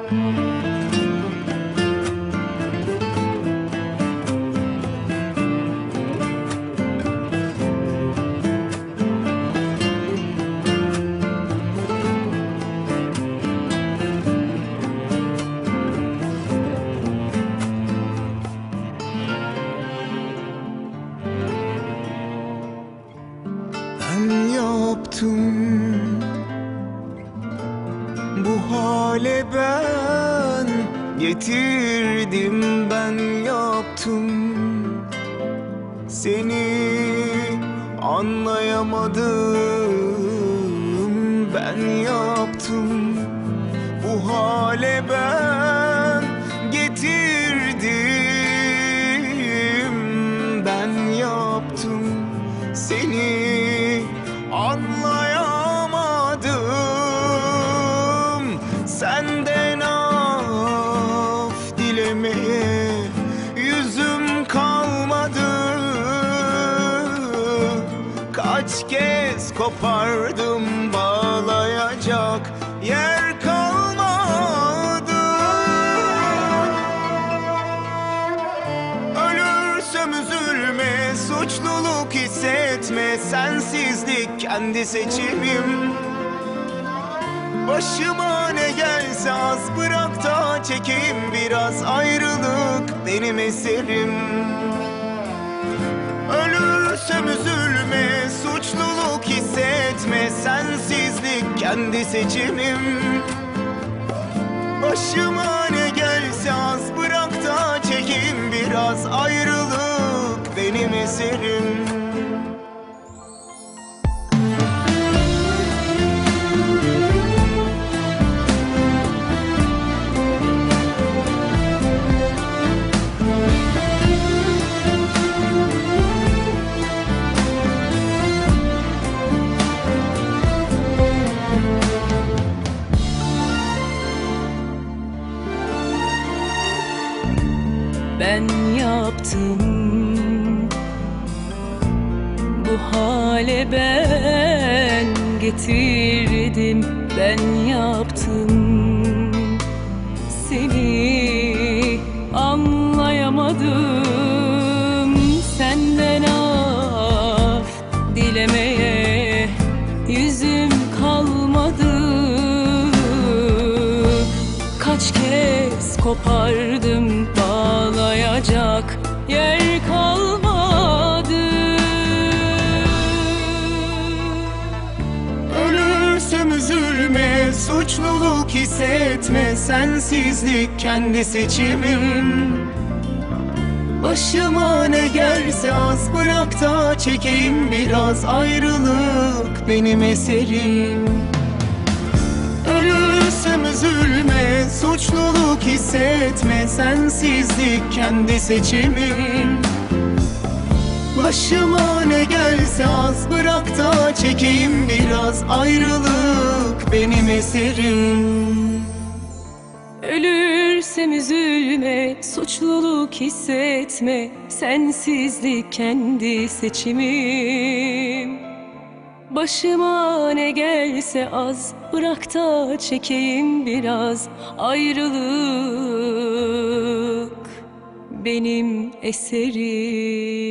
Ben yaptım bu hale, ben getirdim, ben yaptım. Seni anlayamadım, ben yaptım. Bu hale ben getirdim, ben yaptım. Seni anlayamadım. Senden af dilemeye yüzüm kalmadı. Kaç kez kopardım, bağlayacak yer kalmadı. Ölürsem üzülme, suçluluk hissetme. Sensizlik kendi seçimim. Başıma ne gelse az, bırak da çekeyim biraz. Ayrılık benim eserim. Ölürsem üzülme, suçluluk hissetme. Sensizlik kendi seçimim. Başıma ne gelse az, bırak da çekeyim biraz. Ayrılık benim eserim. Ben yaptım bu hale, ben getirdim, ben yaptım. Seni anlayamadım. Senden af dilemeye yüzüm kalmadı. Kaç kez kopardım, bağlayacak yer kalmadı. Ölürsem üzülme, suçluluk hissetme. Sensizlik kendi seçimim. Başıma ne gelse az, bırak da çekeyim biraz. Ayrılık benim eserim. Ölürsem üzülme, suçluluk hissetme. Sensizlik kendi seçimim. Başıma ne gelse az, bırak da çekeyim biraz. Ayrılık benim eserim. Ölürsem üzülme, suçluluk hissetme. Sensizlik kendi seçimim. Başıma ne gelse az, bırak da çekeyim biraz. Ayrılık benim eserim.